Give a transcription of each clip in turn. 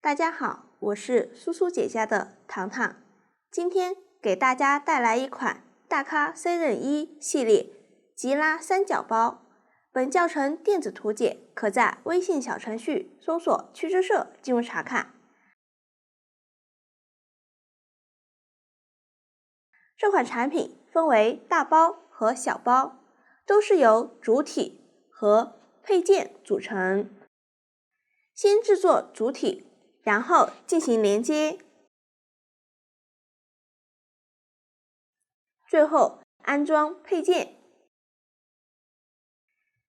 大家好，我是苏苏姐家的糖糖，今天给大家带来一款大咖 C 任一系列吉拉三角包。本教程电子图解可在微信小程序搜索趣之社进入查看。这款产品分为大包和小包，都是由主体和配件组成。先制作主体，然后进行连接，最后安装配件。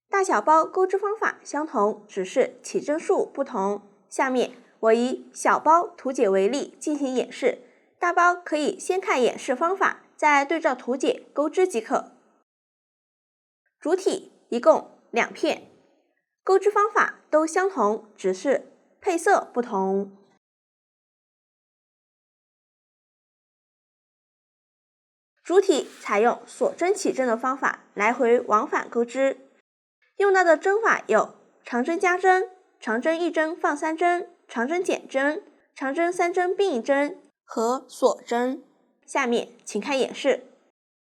大小包钩织方法相同，只是起针数不同。下面我以小包图解为例进行演示，大包可以先看演示方法，再对照图解钩织即可。主体一共2片，钩织方法都相同，只是配色不同。主体采用锁针起针的方法来回往返钩织，用到的针法有长针加针、长针1针放3针、长针减针、长针3针并1针和锁针。下面请看演示。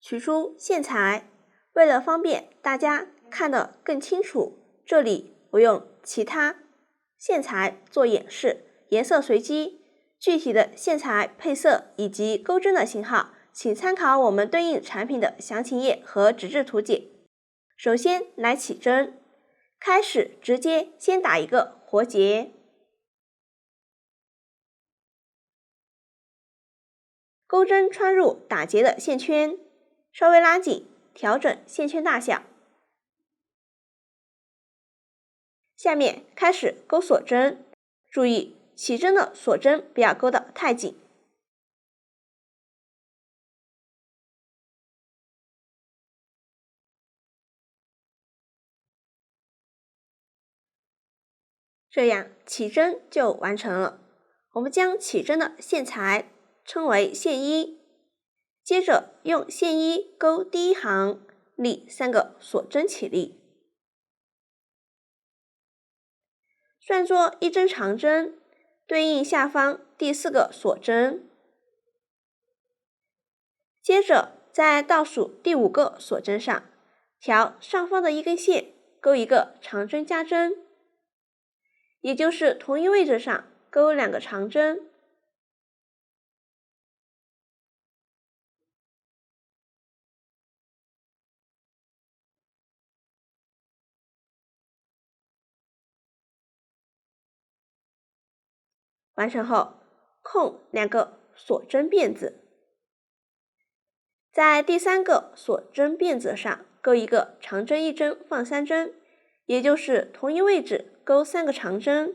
取出线材，为了方便大家看得更清楚，这里我用其他线材做演示，颜色随机，具体的线材配色以及钩针的型号请参考我们对应产品的详情页和纸质图解。首先来起针，开始直接先打一个活结，钩针穿入打结的线圈，稍微拉紧，调整线圈大小。下面开始钩锁针，注意起针的锁针不要钩得太紧。这样起针就完成了。我们将起针的线材称为线1，接着用线1钩第1行，立3个锁针起立，算作1针长针，对应下方第4个锁针。接着在倒数第5个锁针上，调上方的1根线，钩一个长针加针，也就是同一位置上钩2个长针。完成后，空2个锁针辫子，在第3个锁针辫子上钩一个长针1针放3针，也就是同一位置钩3个长针。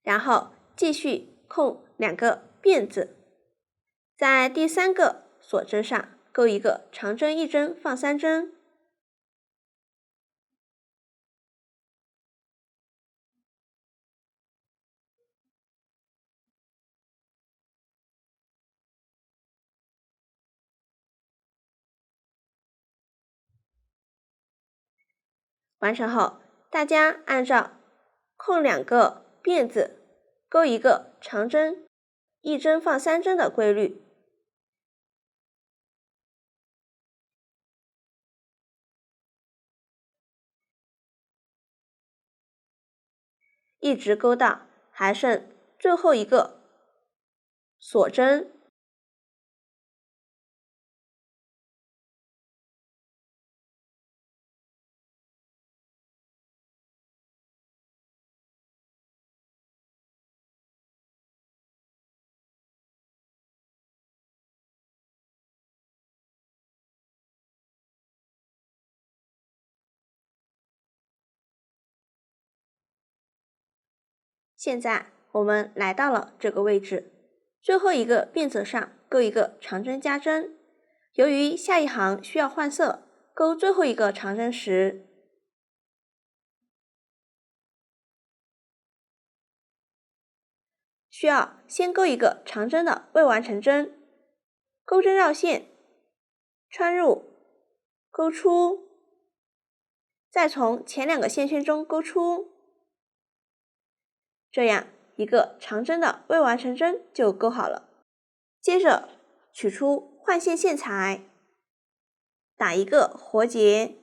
然后继续空2个辫子，在第3个锁针上钩一个长针1针放3针。完成后，大家按照空2个辫子，钩一个长针1针放3针的规律，一直钩到还剩最后一个锁针。现在我们来到了这个位置，最后一个辫子上钩一个长针加针。由于下一行需要换色，钩最后一个长针时，需要先钩一个长针的未完成针，钩针绕线，穿入，钩出，再从前2个线圈中钩出，这样一个长针的未完成针就钩好了。接着取出换线线材，打一个活结，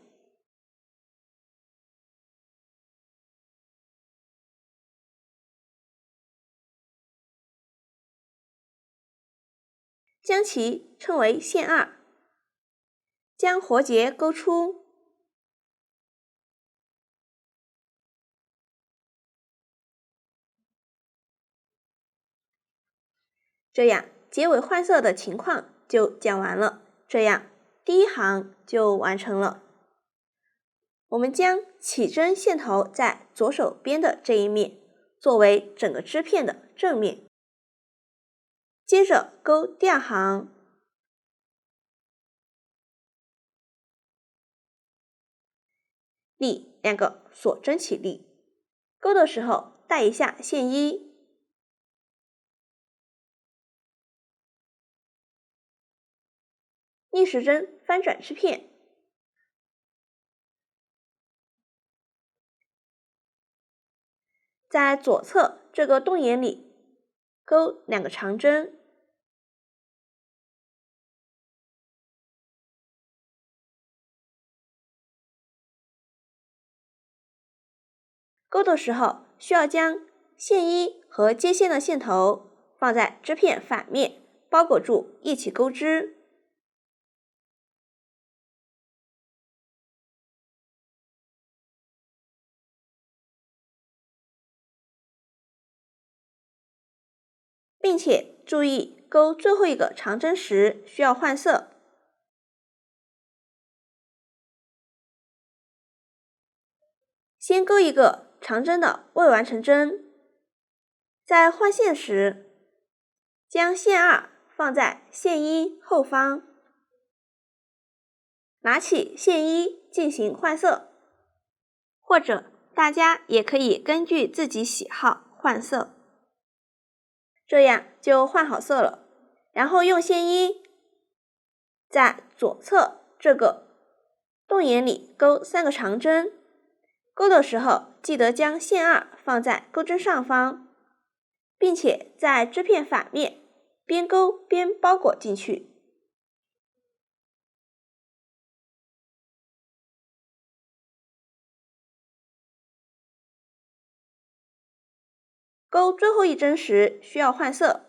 将其称为线2，将活结钩出，这样结尾换色的情况就讲完了。这样第1行就完成了。我们将起针线头在左手边的这一面作为整个织片的正面，接着钩第2行，立2个锁针起立，钩的时候带一下线衣，逆时针翻转织片，在左侧这个洞眼里钩2个长针，钩的时候需要将线衣和接线的线头放在织片反面包裹住，一起钩织。并且注意钩最后一个长针时需要换色。先钩一个长针的未完成针，在换线时，将线2放在线1后方，拿起线1进行换色，或者大家也可以根据自己喜好换色，这样就换好色了。然后用线1在左侧这个洞眼里钩3个长针，钩的时候记得将线2放在钩针上方，并且在织片反面边钩边包裹进去。钩最后一针时需要换色，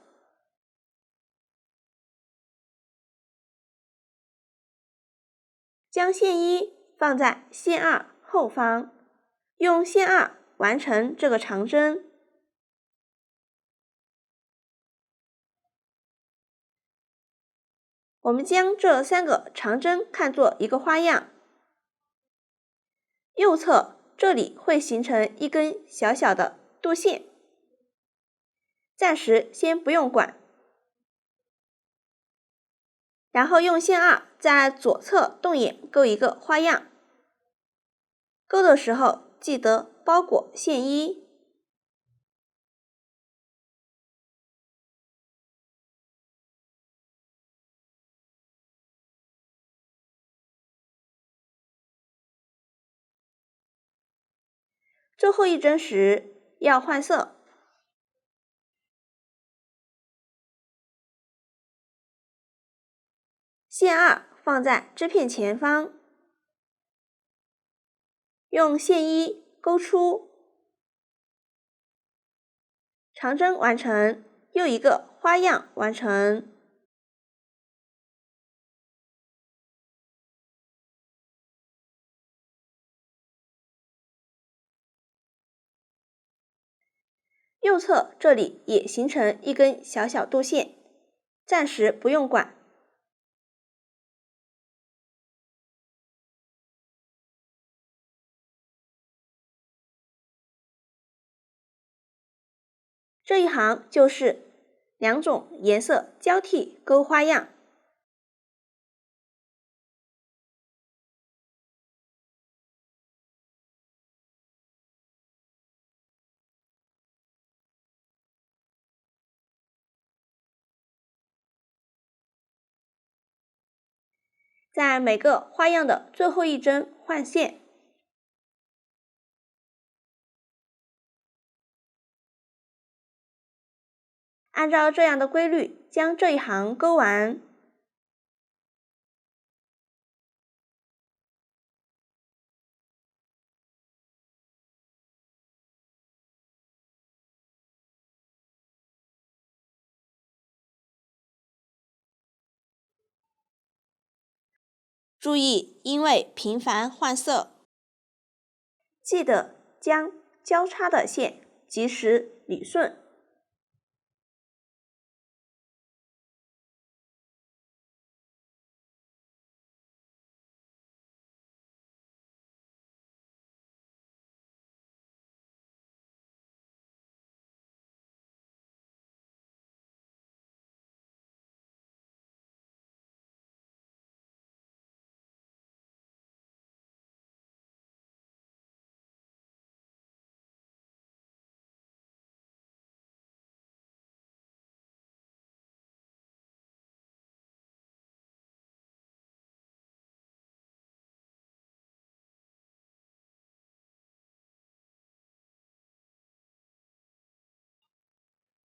将线1放在线2后方，用线2完成这个长针。我们将这3个长针看作一个花样，右侧这里会形成一根小小的肚线，暂时先不用管。然后用线2在左侧洞眼钩一个花样，钩的时候记得包裹线1。最后一针时要换色，线2放在织片前方，用线1钩出，长针完成，又一个花样完成。右侧这里也形成一根小小肚线，暂时不用管。这一行就是2种颜色交替钩花样。在每个花样的最后一针换线。按照这样的规律，将这一行钩完。注意，因为频繁换色，记得将交叉的线及时理顺。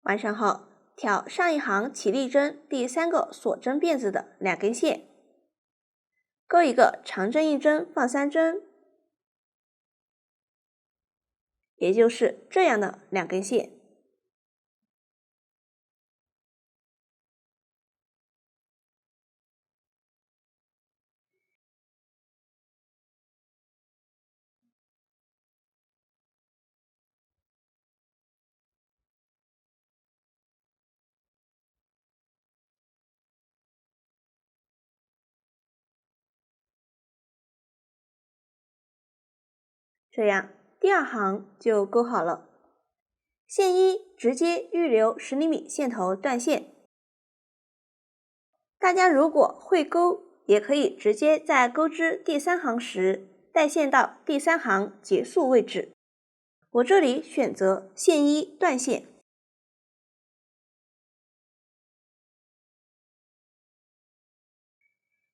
完成后，挑上一行起立针第3个锁针辫子的2根线，钩一个长针1针放3针，也就是这样的2根线。这样第2行就钩好了。线1直接预留10厘米线头断线。大家如果会钩，也可以直接在钩织第3行时带线到第3行结束位置。我这里选择线1断线。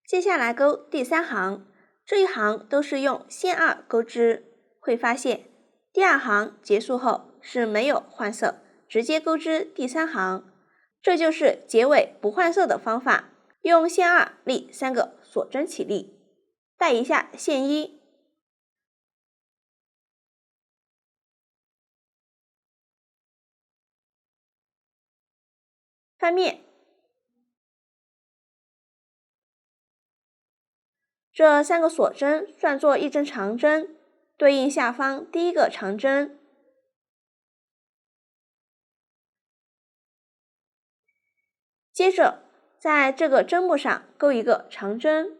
接下来钩第3行，这一行都是用线2钩织，会发现第2行结束后是没有换色，直接钩织第3行，这就是结尾不换色的方法。用线2立3个锁针起立，带一下线1，翻面。这3个锁针算作1针长针，对应下方第1个长针。接着在这个针目上钩一个长针，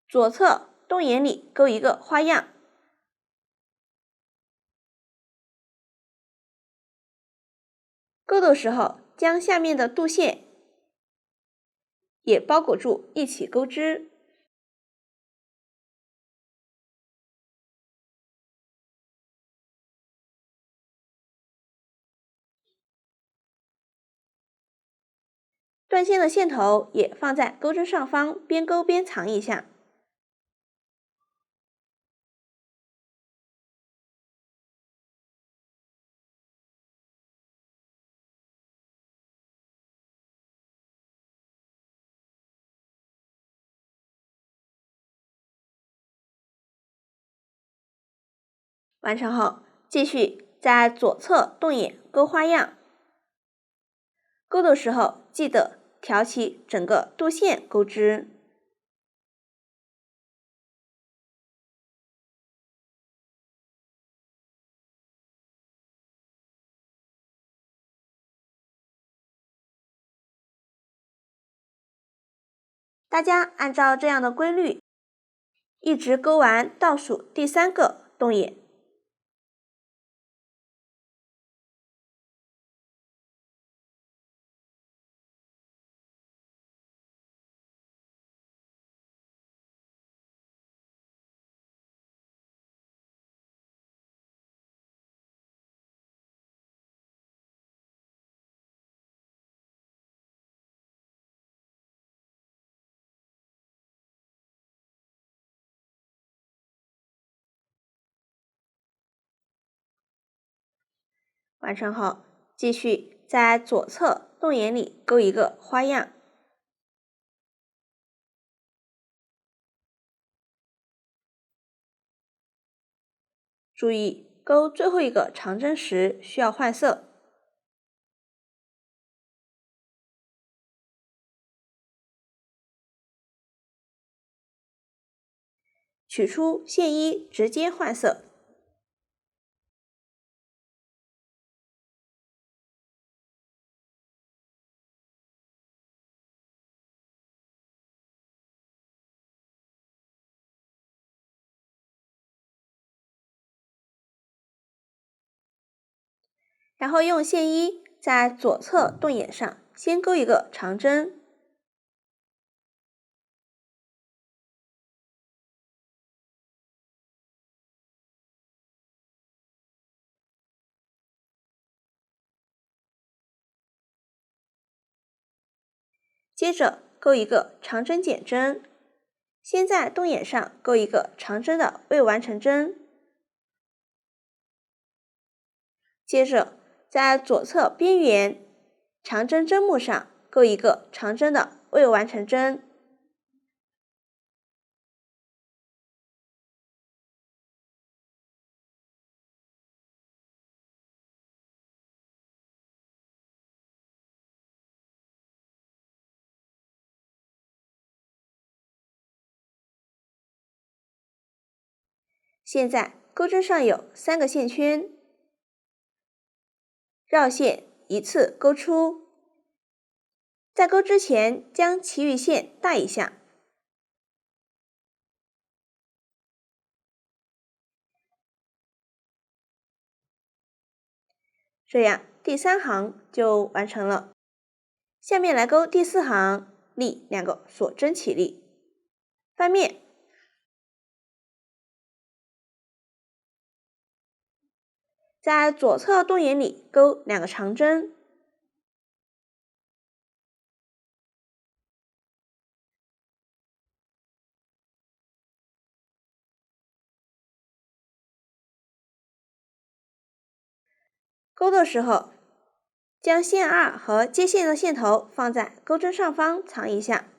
左侧洞眼里钩一个花样。钩的时候将下面的肚线也包裹住一起钩织。断线的线头也放在钩针上方，边钩边藏一下。完成后，继续在左侧洞眼钩花样。钩的时候记得挑起整个肚线钩织。大家按照这样的规律，一直钩完倒数第3个洞眼。完成后，继续在左侧洞眼里勾一个花样。注意，勾最后一个长针时需要换色。取出线衣，直接换色。然后用线衣在左侧洞眼上先勾一个长针，接着勾一个长针减针，先在洞眼上勾一个长针的未完成针，接着在左侧边缘长针针目上勾一个长针的未完成针。现在钩针上有3个线圈，绕线一次勾出，在钩之前将其余线带一下，这样第3行就完成了。下面来钩第4行，立2个锁针起立，翻面，在左侧洞眼里钩2个长针，钩的时候将线2和接线的线头放在钩针上方藏一下。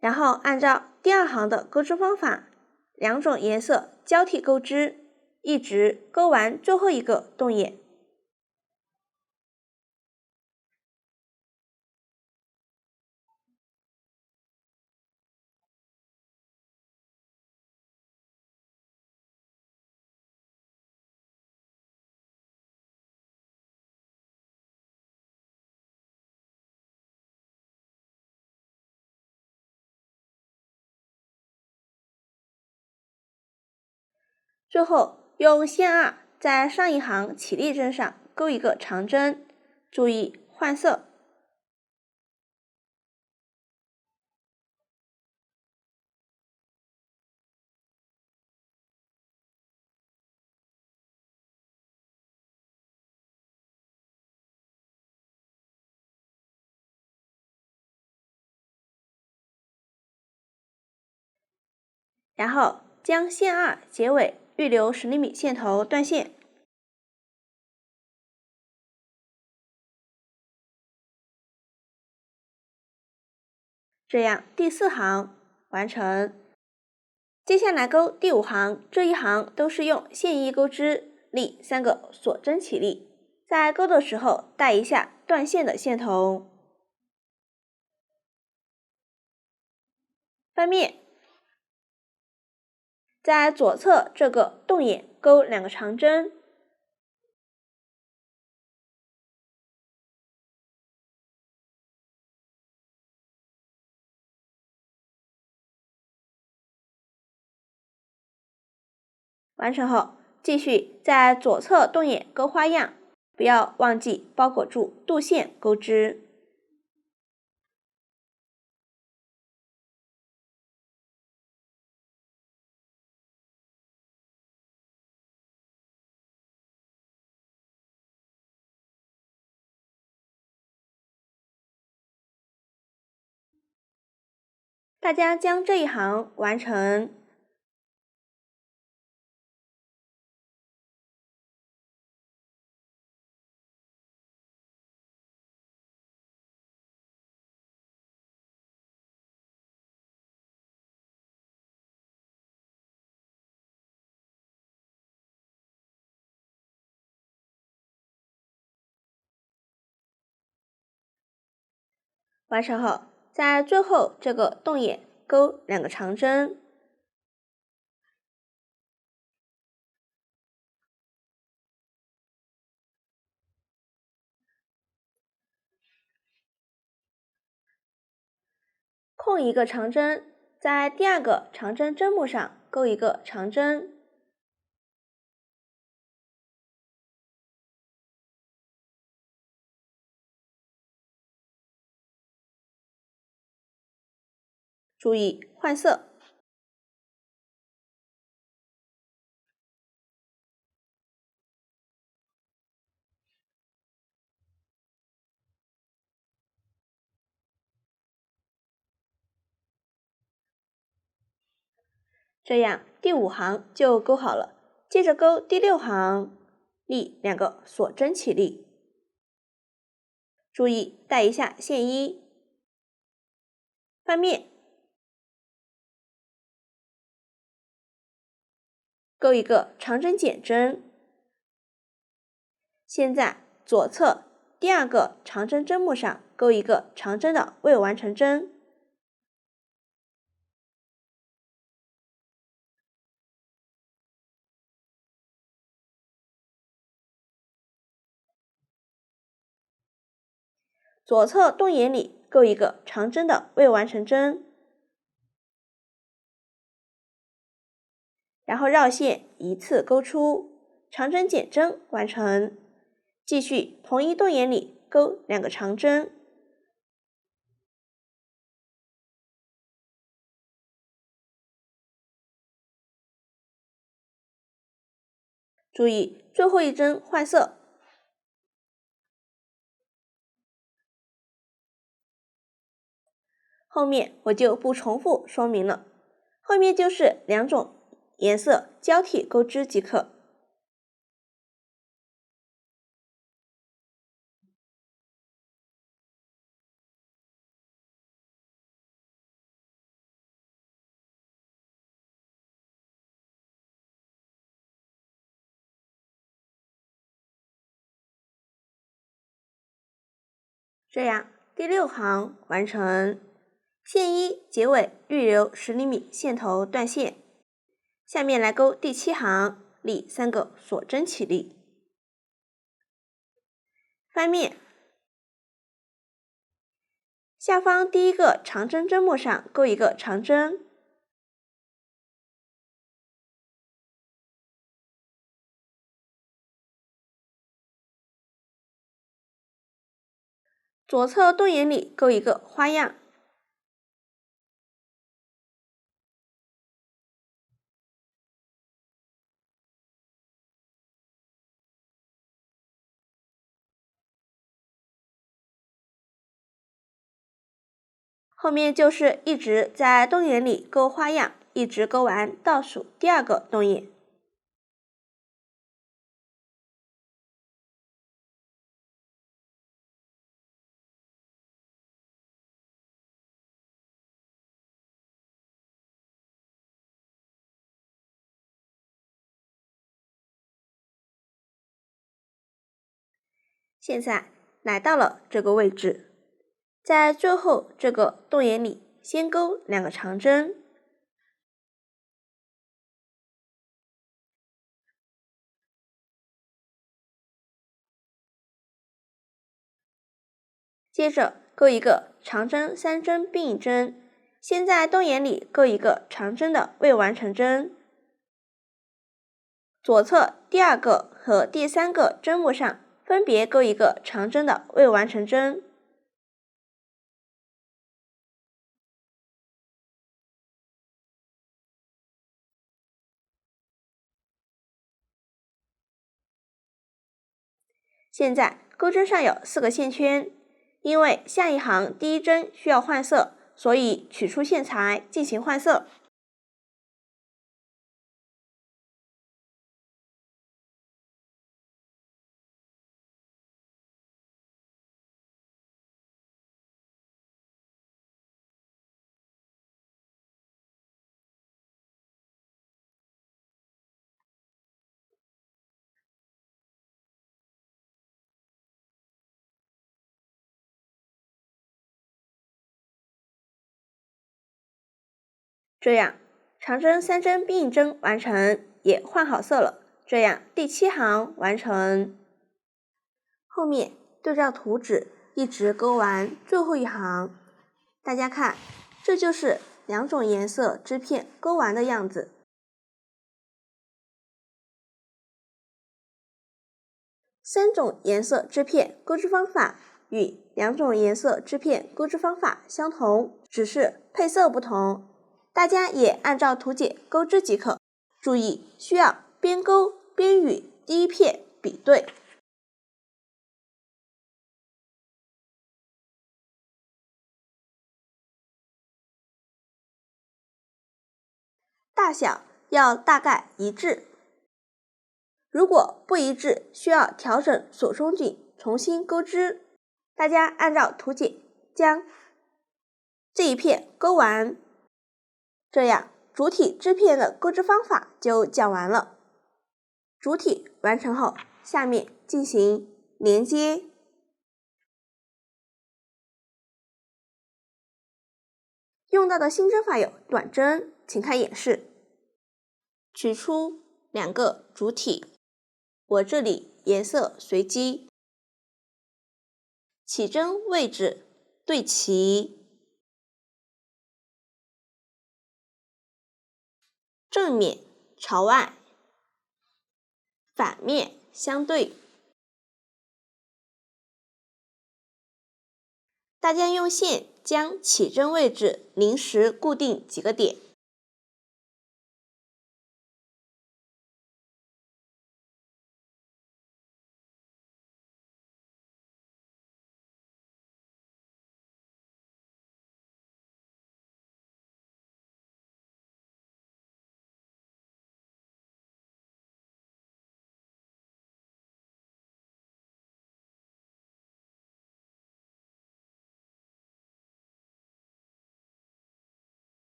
然后按照第2行的钩织方法，2种颜色交替钩织，一直钩完最后一个洞眼。最后用线2在上一行起立针上钩一个长针，注意换色。然后将线2结尾预留10厘米线头断线。这样第4行完成。接下来钩第5行，这一行都是用线衣钩织，立3个锁针起立，在钩的时候带一下断线的线头，翻面，在左侧这个洞眼钩2个长针，完成后继续在左侧洞眼钩花样，不要忘记包裹住肚线钩织。大家将这一行完成。完成后，在最后这个洞眼钩2个长针，空1个长针，在第2个长针针目上钩1个长针。注意换色。这样第5行就钩好了，接着钩第6行，立2个锁针起立，注意带一下线衣，翻面，钩1个长针减针。现在左侧第2个长针针目上钩1个长针的未完成针。左侧洞眼里钩1个长针的未完成针，然后绕线一次钩出，长针减针完成。继续同一洞眼里钩2个长针，注意最后一针换色。后面我就不重复说明了，后面就是2种颜色交替钩织即可。这样第6行完成。线衣结尾预留10厘米线头断线。下面来钩第7行，立3个锁针起立，翻面，下方第1个长针针目上钩1个长针，左侧洞眼里钩1个花样，后面就是一直在洞眼里钩花样，一直钩完倒数第2个洞眼。现在来到了这个位置，在最后这个洞眼里先钩2个长针，接着钩1个长针3针并一针，先在洞眼里钩1个长针的未完成针，左侧第2个和第3个针目上分别钩1个长针的未完成针。现在钩针上有4个线圈，因为下一行第1针需要换色，所以取出线材进行换色。这样，长针3针并印针完成，也换好色了。这样第7行完成。后面对照图纸一直勾完最后一行。大家看，这就是2种颜色织片勾完的样子。3种颜色织片钩织方法与2种颜色织片钩织方法相同，只是配色不同。大家也按照图解钩织即可，注意需要边钩边与第一片比对。大小要大概一致，如果不一致，需要调整锁中紧，重新钩织。大家按照图解将这一片钩完，这样主体织片的钩织方法就讲完了。主体完成后，下面进行连接。用到的新针法有短针，请看演示。取出2个主体，我这里颜色随机，起针位置对齐，正面朝外，反面相对。大家用线将起针位置临时固定几个点。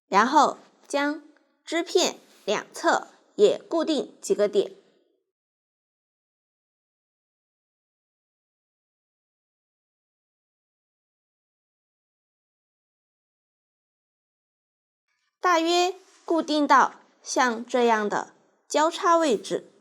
然后将织片两侧也固定几个点。大约固定到像这样的交叉位置。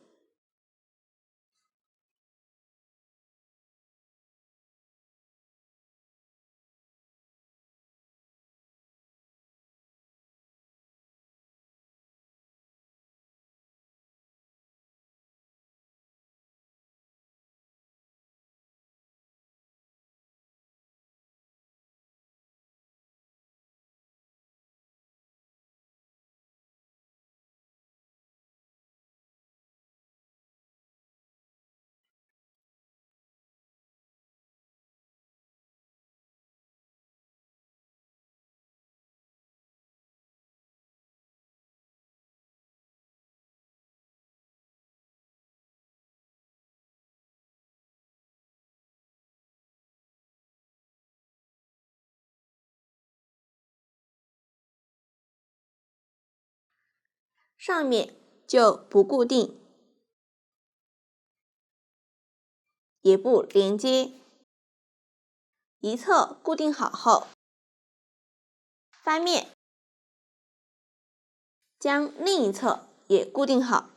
上面就不固定，也不连接。一侧固定好后，翻面，将另一侧也固定好。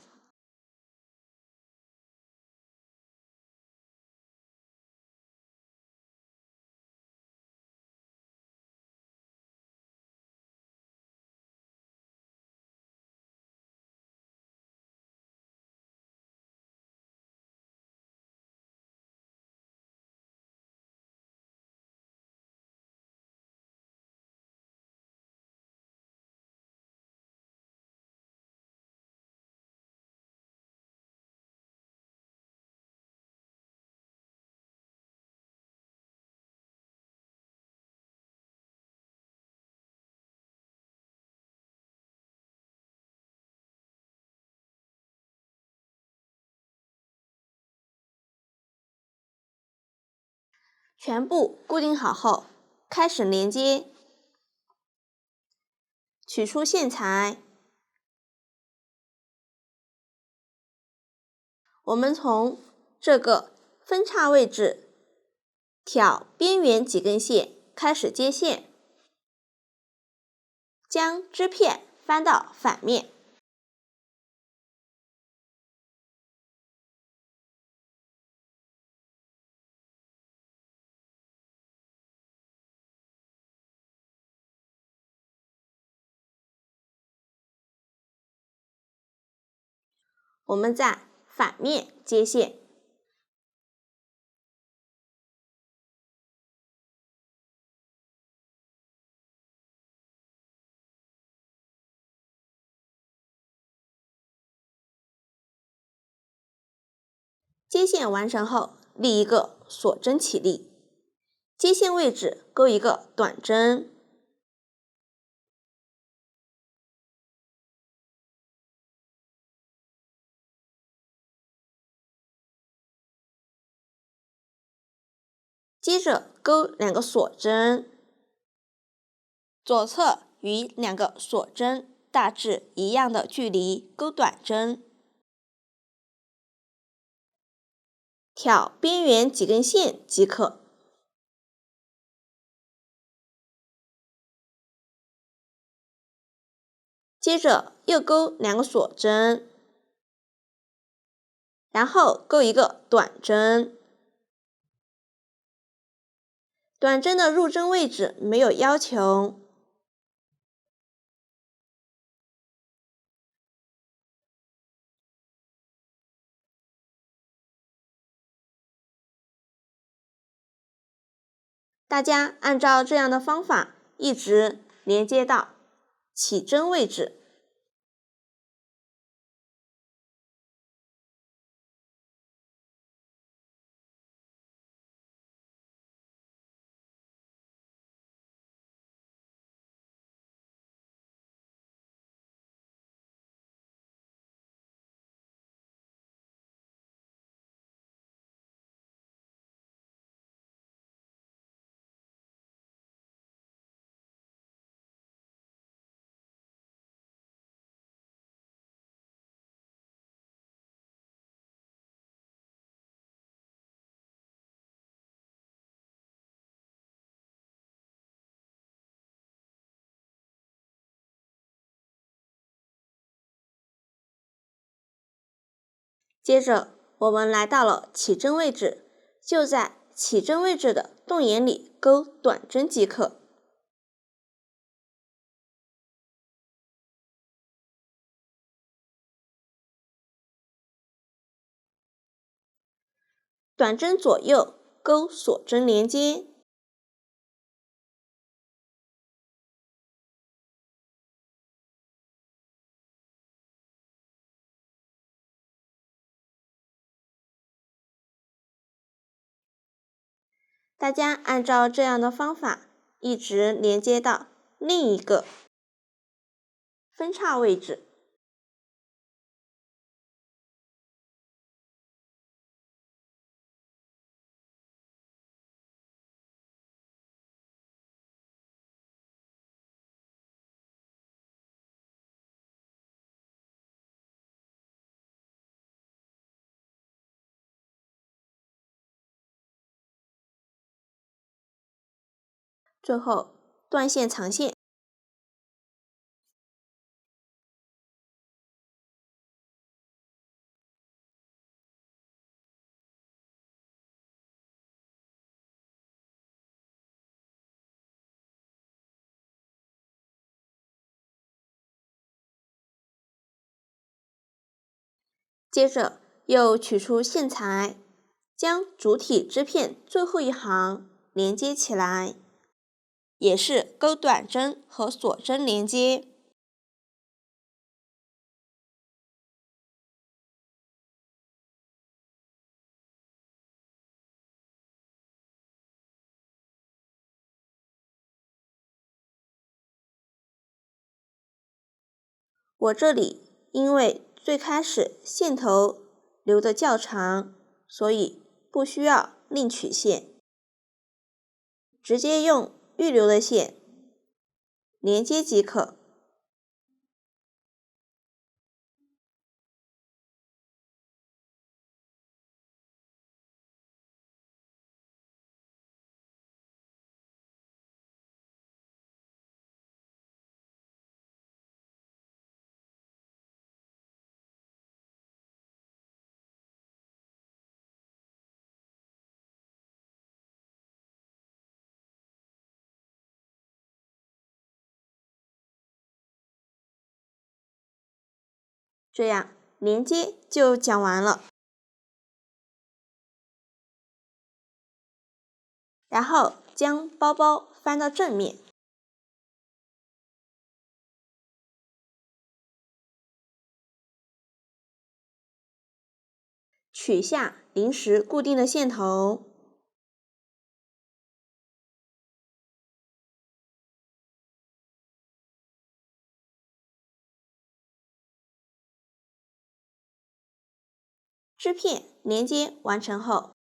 全部固定好后，开始连接。取出线材，我们从这个分叉位置挑边缘几根线开始接线，将织片翻到反面。我们在反面接线，接线完成后，立一个锁针起立，接线位置钩一个短针，接着钩2个锁针，左侧与2个锁针大致一样的距离钩短针，挑边缘几根线即可。接着又钩2个锁针，然后钩一个短针。短针的入针位置没有要求，大家按照这样的方法一直连接到起针位置。接着我们来到了起针位置，就在起针位置的洞眼里钩短针即可。短针左右钩锁针连接，大家按照这样的方法一直连接到另一个分叉位置。最后断线藏线，接着又取出线材，将主体织片最后一行连接起来，也是钩短针和锁针连接。我这里因为最开始线头留得较长，所以不需要另取线。直接用预留的线连接即可。这样连接就讲完了。然后将包包翻到正面，取下临时固定的线头，织片连接完成后，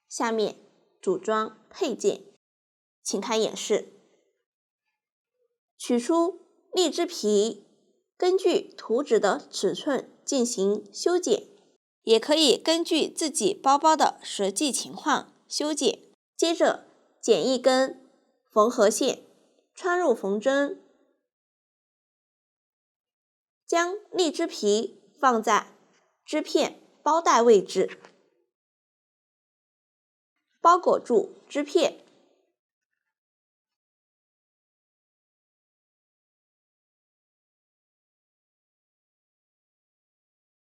下面组装配件，请看演示。取出荔枝皮，根据图纸的尺寸进行修剪，也可以根据自己包包的实际情况修剪。接着剪一根缝合线，穿入缝针，将荔枝皮放在织片包带位置，包裹住织片。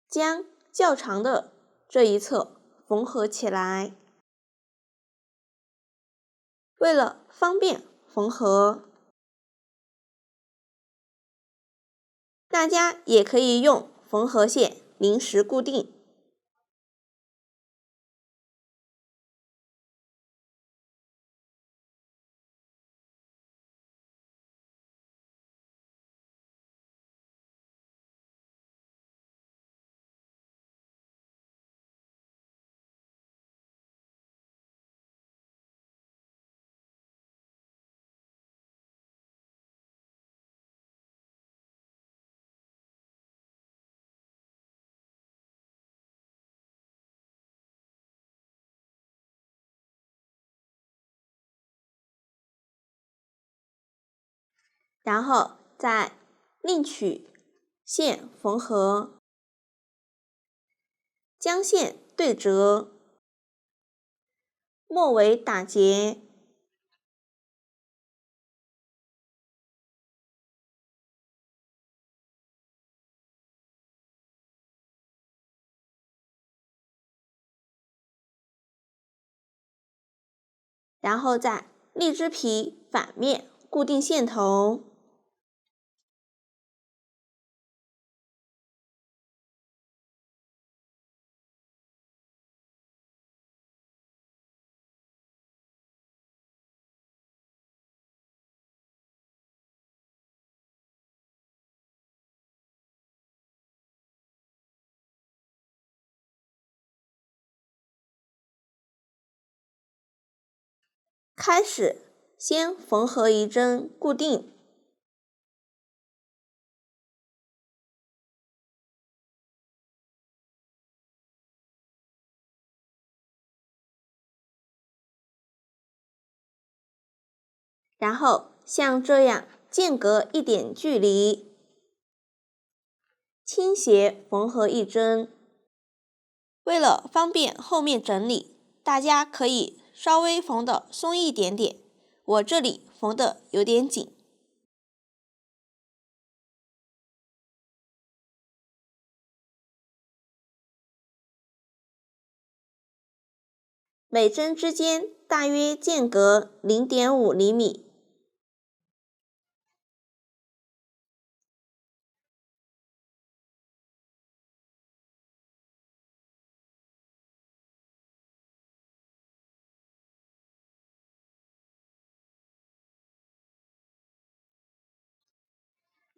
将较长的这一侧缝合起来。为了方便缝合，大家也可以用缝合线临时固定。然后再另取线缝合，将线对折，末尾打结，然后在荔枝皮反面固定线头。开始先缝合一针固定，然后像这样间隔一点距离，倾斜缝合一针。为了方便后面整理，大家可以稍微缝的松一点点，我这里缝的有点紧。每针之间大约间隔0.5厘米。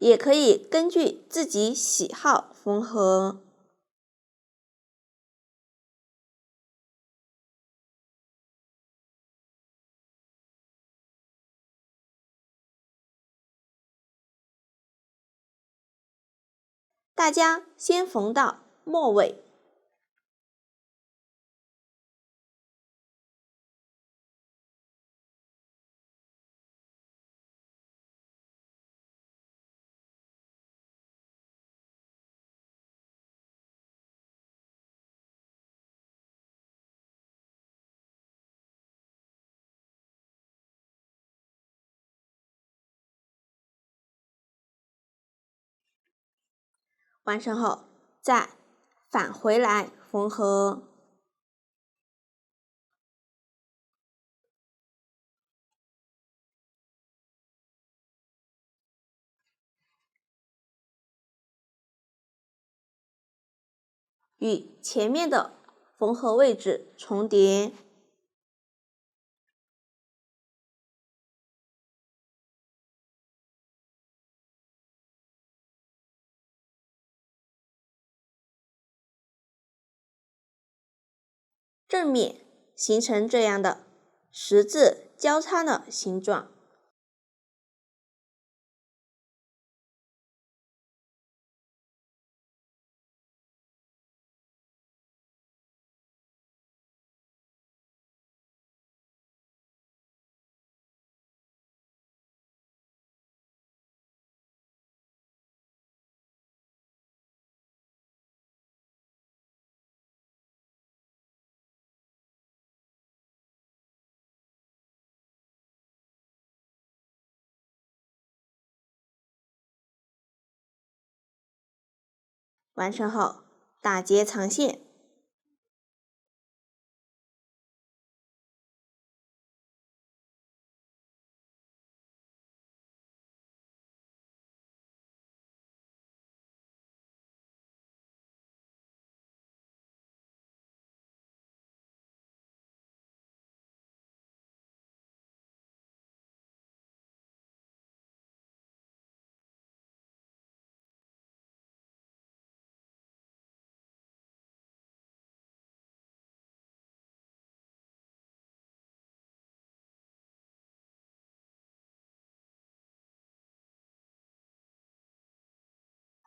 也可以根据自己喜好缝合。大家先缝到末尾。完成后，再返回来缝合。与前面的缝合位置重叠。正面形成这样的十字交叉的形状。完成后，打结藏线。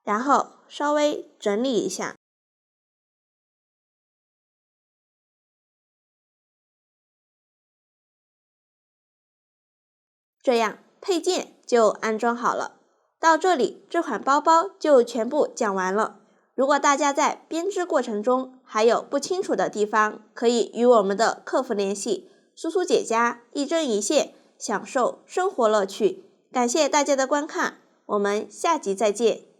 然后稍微整理一下。这样配件就安装好了。到这里，这款包包就全部讲完了。如果大家在编织过程中还有不清楚的地方，可以与我们的客服联系。苏苏姐家一针一线，享受生活乐趣。感谢大家的观看，我们下集再见。